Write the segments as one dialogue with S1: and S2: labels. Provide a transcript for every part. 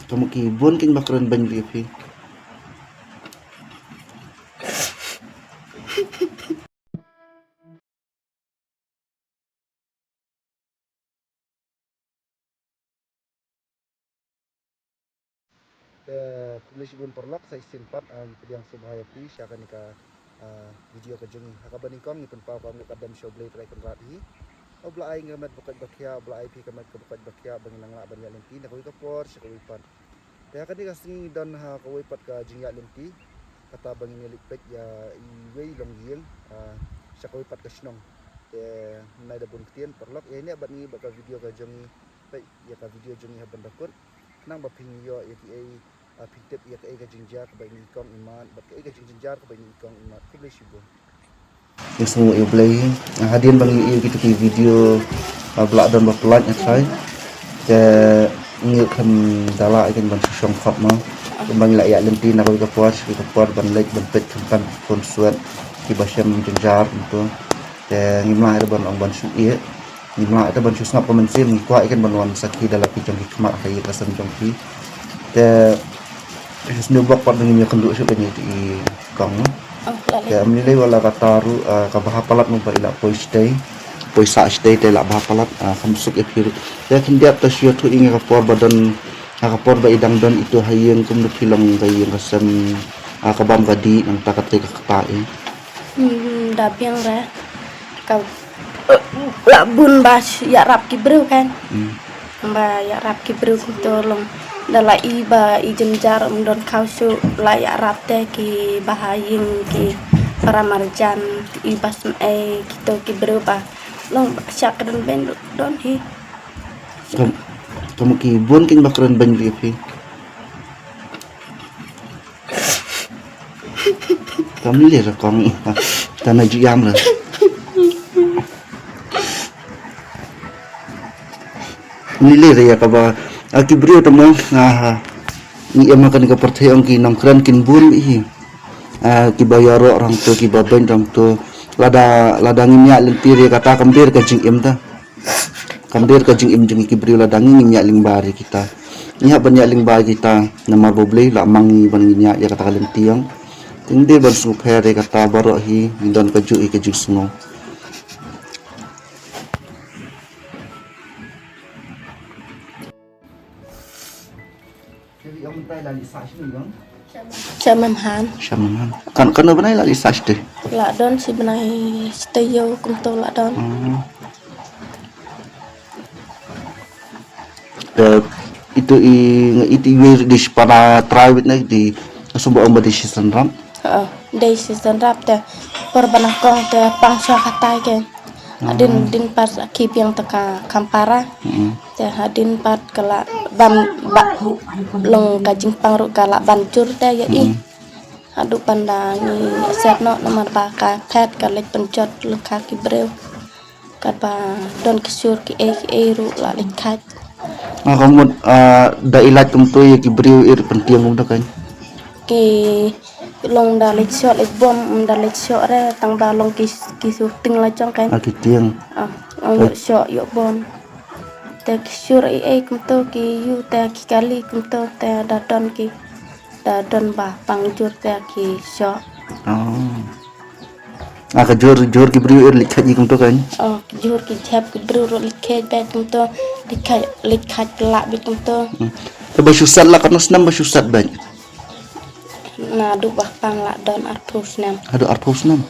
S1: Kamu kibon king bakaran banjir ipi. Publish bun perlak saya simpat yang subhaya pi siakan nika video kejungi hakabaning kong ipun pau kami kadam show blade raikon rathi obla ai ngamat bukat bakya obla ai pi kamat bukat bakya banginang la ban yalimpi na kawi kapor sikawi pan kaya kani kasing dan ha kawi pat ka jingya limpi kata bangin lipek ya iwei long yeng sikawi pat ka snong te nai da bun ktien perlak ya ini abat ni baka video kejungi pe ya ka video jungi haban dakut nang baping yo ya ti ai pitip ya ka jingjar ka baini kong iman bat ka jingjar ka baini kong iman publish ibu yang semua i play hadian bang i gitu ki video belak dan berpelat ya sai ke ngi kan dala ikan ban song khap ma bang la ya lenti na ko puas ban lek ban pet kan kon suat ki basyam jingjar itu te ngimla ada ban ong ban su ie ngimla ada ban su snap pemensin ngi kwa ikan ban wan sakhi dala pi jong ki khmat kai kasan jong ki te snu bak pat ngi kenduk su kan di kong ya menilai wala kataru kabahapalat mo barila poisa stay te la bahapalat khamsuk ephiru ya kindia ta syo thu inga kapor badan kapor ba idang dan itu hayeng kum nu film gayeng kasam kabam gadi nang takate kaktae
S2: da biang ra ka la bun bas ya rap ki bru kan ba ya rap ki bru to long dala iba ijenjar don kausu la ya rap te ki bahaying ki para marjan ibas kito ki bru ba long syakran ben don hi
S1: kamu kibon king bakaran banjir ipi kamu lihat kong tanah juyam lah nilai ya kaba kibrio tamo ni emakan ka perthayong ki nangkran kin bun hi ki bayaro orang tu ki baben orang tu lada ngimya lentiri kata kambir ka jing im ta kambir ka jing im jing kibrio lada ngimya ling bari kita nya banyak ling bari kita nama boble la mangi ban ngimya ya kata lentiang tingde ban supere kata baro hi don ka ju i ka ju sungo jadi ông tay là lisa sih bang
S2: Syamam han
S1: kan benai la lisa sih
S2: la don si benai steyo kum to la don
S1: itu itu di para private na di subo ang di season ram
S2: day season rap te perbanah kong te pangsa katai ke din pas kip yang teka kampara te hadin pat kala bam long kajing pangru kala bancur te ya i adu pandangi setno nomor baka pet kalek pencot luka ki breu kadba don kisur ki e ru la likat
S1: kamu da ilat tumtu ya ki brio ir penting mum kan
S2: ki long da lek shot lek bom da lek shot re tang ba long ki su ting la chong kan
S1: ki tiang
S2: long shot yo bom te kisur e kum to ki yu te ki kali kum to te da don ba pangjur te ki shot
S1: ka jor ki brio ir likat ji kum to kan
S2: jur ki jap ki bru ro likat ba kum to likat la bi kum to
S1: te basyusat la kanos nam basyusat ban
S2: na du bah pang la don arpus nam
S1: adu arpus nam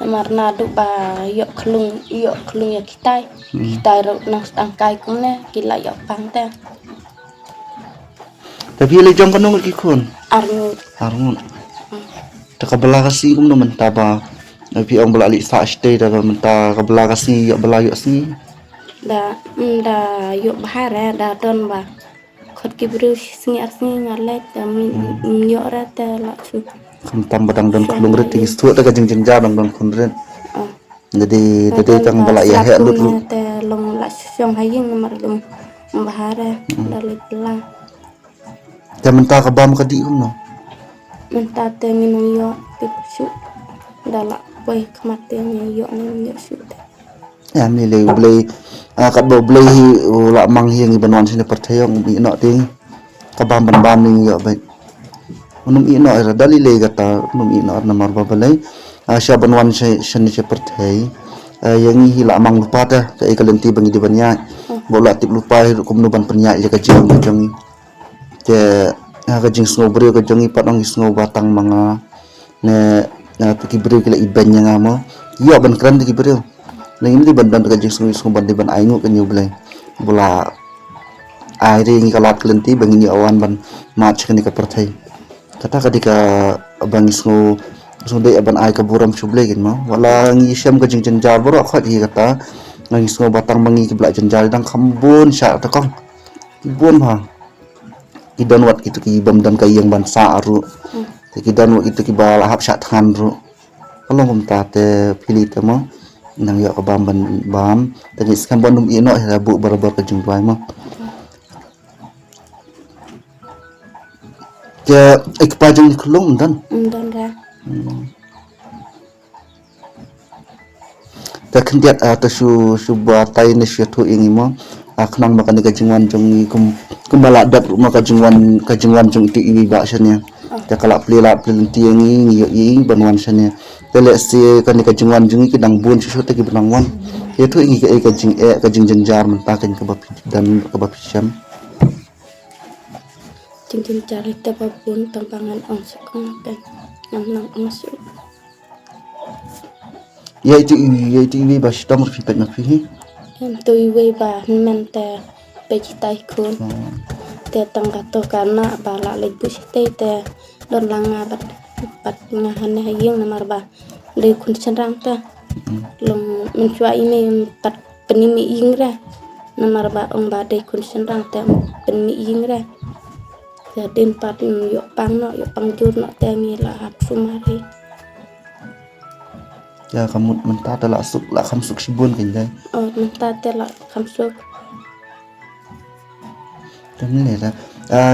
S2: marna du ba yok klung ya kitai ro nang angkai kum ne kila yok pang te
S1: tapi le jong kanong ki kon arngun ta kabala kasi kum no menta ba tapi ang bala li sa stay da menta kabala kasi yok bala yok si
S2: da yok bahara da don ba khot ki bru singi ngalet da min yok ra te la su
S1: tam badang don kulung reti stu ta kajing jingjar don kunren jadi tang bala ya he lut
S2: te long la syong haying nomor long bahara dari pelang
S1: ta menta ka bam kadi no
S2: menta te nginung yo tipu su dala boy kematian yo ni yo su
S1: ya mi le ublay kat bo blay hi la mang hi ngi banwan sine perthayong mi no ting kabam ban ni yo bai unum i no era dali le gata unum i no na mar ba balai sya banwan sine che perthay yang hi la mang lupa ta ka ikalenti bangi di banya bola tip lupa hi kum nu ban penya je ka jeng jeng ke ka jing snow brio ka jeng i patong snow batang manga ne ki brio kila iban nya ngamo yo ban kran ki brio nang ini ban ka jing snow ban di ban aingu ka nyublai bola aire ngi kalat kelenti bangi ni awan ban mach ni ka perthai kata kadika bang snow sunday aban ai ka buram chuble gin ma wala ngi syam ka jing jar boro khat hi kata ngi snow batang mangi ki bla jar dang khambun sya ta kong bun ha idan wat itu ki bam dan ka yang ban sa aru ki dan wat itu ki bala hap sya than ru kalau hum ta te pili te mo nang ya ka bam ban bam tani skam bonum ino ha bu barabar ka jing bai ma ke ekpajang klung dan
S2: dan ra
S1: ta khndiat ta su ba tai ne sya thu ingi mo akhnang makani ka jingwan jong kumbala dat maka jingwan jong itu iwi ba syanya ta kala plila plinti ngi yi banwan syanya tele si kan ka jingwan jong ki dang bun su ta ki banwan ye thu ingi ka jing jenjar menta kan ka bap dan ka bap syam
S2: jing cari te babun tampangan ong sekong kan nang ong su
S1: ya itu iwi ba syam fi pet na fi
S2: em tôi về bà men te pe chitai kun te tangga to kana bala le bu chitai te don langa bat nga han hayeng namar ba le kun senrang ta long men chua ime pat penimi ingra namar ba ong ba de kun senrang te penimi ingra ya den pat yo pang jur no te ngi la hap sumari
S1: ya kamu menta ta la kham suk sibun kan dai
S2: menta te la kamsuk
S1: dan ne da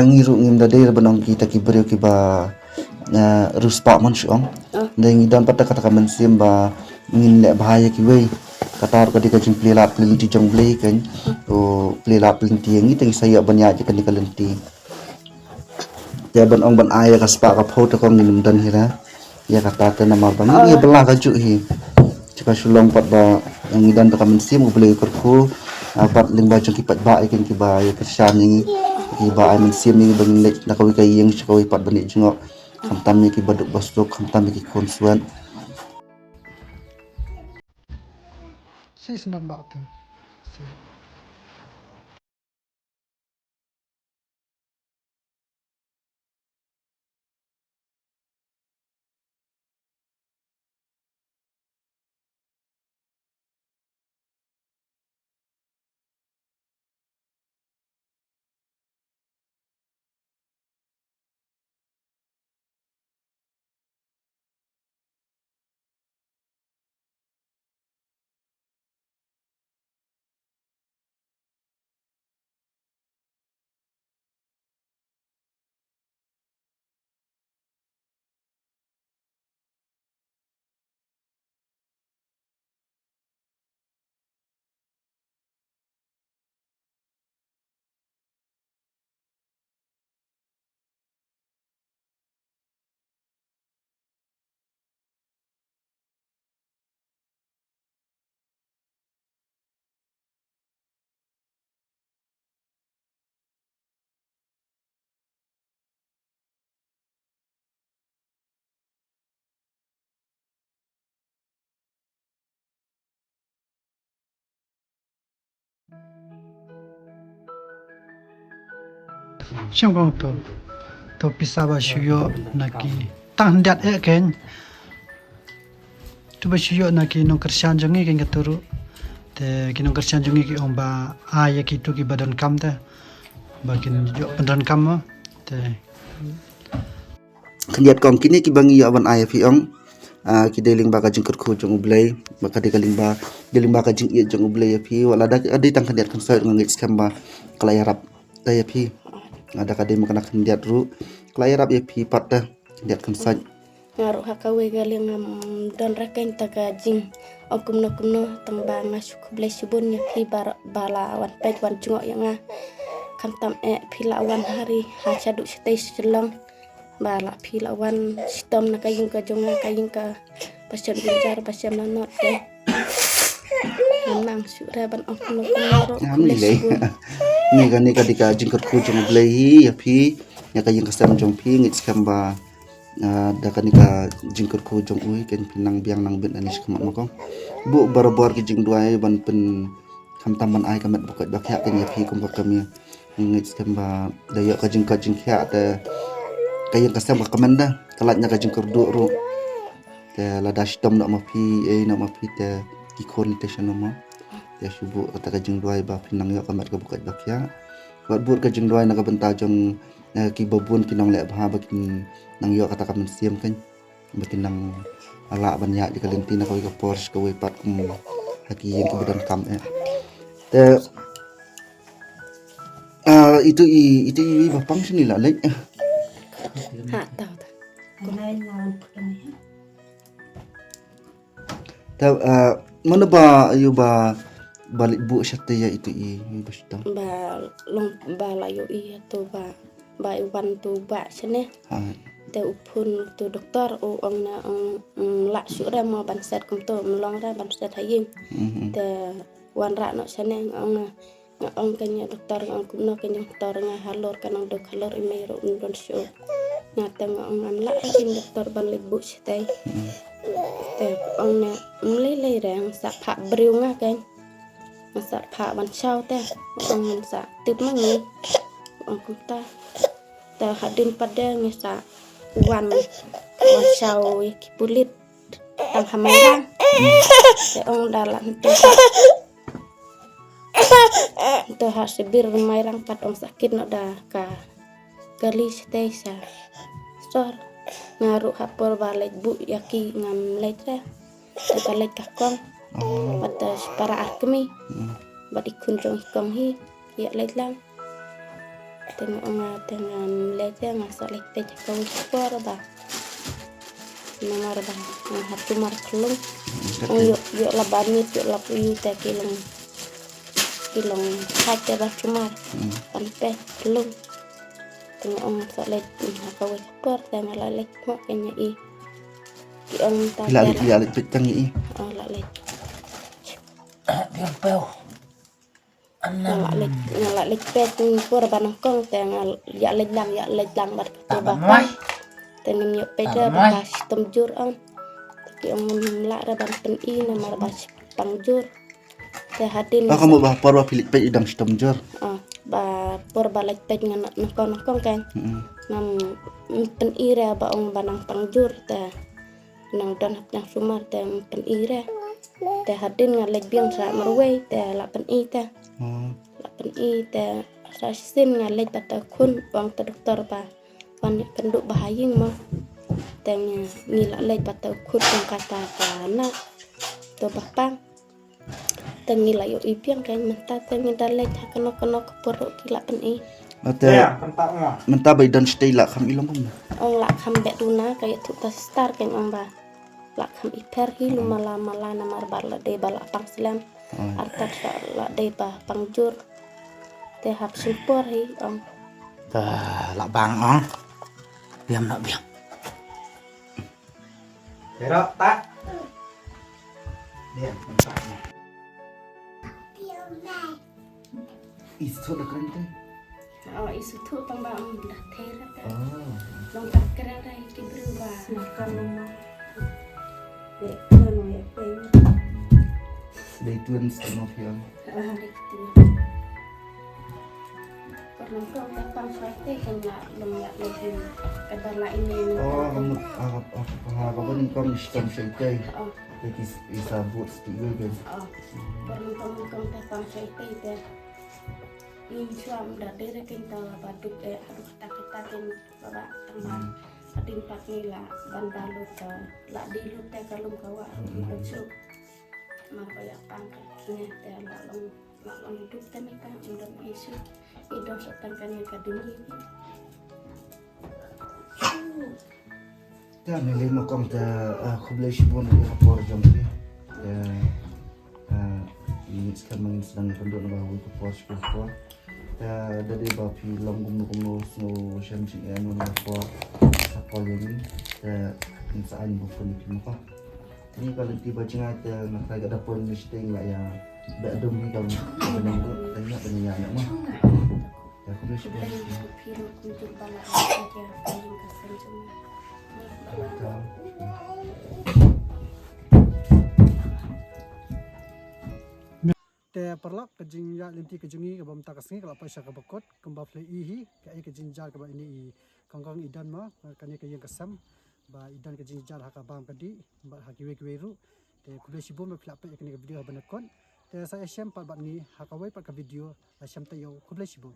S1: ngiru ngim da dei banong kita ki brio ki ba ruspa man syong dan ngidan pata kata kamen sim ba ngin le bahaya ki wei katar ka dika jing plela plinti jong blei kan o plela plinti ngi teng saya banya je kan dika lenti ya ban ong ban aya ka spa ka photo ko ngin dan hira ya kata ta namar bang ngi bela ka ju hi jika sulong pat ba ngidan ta kamen sim ko blei kerfu pat ling ba jong ki pat ba ikin ki ba ya kersan ngi ki ba ai men sim ngi bang le na ka wi ka yeng ka wi pat bani jingo khamtam ni ki baduk basuk khamtam ki konsuan
S3: Sis nan bak tu. Siang kong to pisa ba shuyo naki tang dat ken tu ba shuyo naki nong kersian jongi ken katuru te kinong kersian jongi ki omba aya ki tu ki badan kam te bakin jo badan kam mo te
S1: khndiat kong kini ki bangi ya ban aya fi ong ki deling ba ka jing kerkhu jong ublei maka de deling ba ka jing ye jong ublei fi wala da adi tang khndiat kan sai ngit skam ba klayarap da ya fi ada ka de makana khndiat ru klayarap ya fi pat da khndiat kan sai
S2: ngaruh hakawe galing don raken taga jing okum no tamba ngasuk blai subun ya pi bala wan pej wan jungok yang kam tam pila wan hari ha chaduk stay selong bala pila wan sitom na kayung ka jonga kayung ka pasam binjar pasam nanot ke nang sura ban okum no
S1: Ni lei ni kan ni kadika jingkar ku jong blai ya phi ya kayeng kasam jong phi ngits kamba da kanika jingkar ku jong ui ken pinang biang nang bin anis kamat makong bu barabor ki jing duai ban pen kam taman ai kamat bukat bakya ken ya phi kum kami ngits kamba daya ka jing kya ta kayeng kasam ka kamanda kalatnya ka jingkar du ru te ladash tom na mapi na mapi te ikon te shanoma ya subuh kata kajing duai ba pinang yo kamat ka bukat bakya buat bur kajing duai na kabenta jong ki babun kinong le bah bakin nang yo kata kamen siam kan bakin nang ala banyak di kalentina ka Porsche ka pat kum haki yang kebedan kam te itu bapang sini lah lek
S2: ha tau
S1: ta mana ba ayo ba balik bu syate ya itu basta
S2: ba la yo iya tu ba iwan tu ba sene te upun tu doktor o ong na la sura ma ban set kum to mlong ra ban set haying te wan ra no sene ong kanya doktor ong kum no kanya doktor nga halor kanang dok halor imero undon show nga te ong an la kin doktor ban lek bu sete te ong na mlele rang sa pha briu nga kan masa pha ban chau te ong sa tip mangi ong kuta te hadin pada ngesa wan chau ki pulit tang hamerang te ong dalam te ha sibir merang pat ong sakit no da ka gali stay sa sor ngaruh hapor balik bu yaki ngam letra te balik kakong pada para arkemi badi kunjung kong hi ya lang tengah letra ngasak lek te kau spor ba nomor ba hatu mar kelung yo labani yo lapu te kilong haja ba cumar sampai kelung tengah ngasak lek kau spor tengah lek mo kenya i ong ta
S1: ya lek petang i
S2: la lek
S4: Biar peo.
S2: Ngalak lek pet pur banang kong te ya lek lang bat ka ba
S4: Mai.
S2: te nim yo peda ba sistem jur on tapi ong la ra ban pen i na mar ba pangjur te hadin
S1: kamu bah parwa pilik pe idang sistem jor
S2: ba pur ba lek pet ngana nakong kan nam pen i ra ba ong banang pangjur te nang dan nang sumar te pen i ra te hadin ngalek biang sa marway te la pen i te la pen i te sa sin ngalek bata kun wang te doktor ba wan penduk bahaying ma te ngila lek bata kun yang kata kana to bapang te ngila yo ibiang kan menta te ngidalek kono keporo kila pen i
S1: mate menta bay dan stay la kam ilong kum
S2: ong la kham be duna kayak tu ta star kan ong ba la kham iper hi lumala namar bala de bala pang selam artat la de ba pangjur te hap simpor hi ong
S4: Lak bang ong. Biam nak biam. Pero tak. Biam tak.
S1: isu da kan
S2: isu tu tang ba ong dah thera ta long tak kera ra ki berubah makan mama de no ya pe
S1: day twins no film
S2: karena kau datang fighting kan long ya lagi kadar la ini
S1: kamu apa ni kamu sistem syaitai isa buat stigo kan
S2: karena kau datang fighting te in suam dah dere kita baduk aduk kita kan baba tangman adin pakai la bandalu ke la dilu te kalum kawa untuk mar banyak pangkatnya te la hidup te mereka untuk isu hidup setangkan yang kaduni
S1: Dan lima kong ta kublai shibun di hapor jam ni. Ini sekarang mangin sedang penduduk bahu ke pos ko. Dari bapi long gumno snow shamji anu na po sa polong ni saan bukon ni ko. Ini kalau tiba cengat nak ada pon ni sting lah ya. Dak dum ni kalau benang tanya tanya anak mah. Ya kublai shibun.
S3: Te perlak kejing ya linti kejungi ke bam takasngi kalau paisa ke bekot kembal flei ihi ke ai kejing jar ke ba ini kongkong idan ma kani ke yang kesam ba idan kejing jar haka bam kadi ba hakiwe kiweru te kublai shibun me flap pe kani ke video banakon te saya syam pat bat ni hakawai pat ke video la syam tayo kublai shibun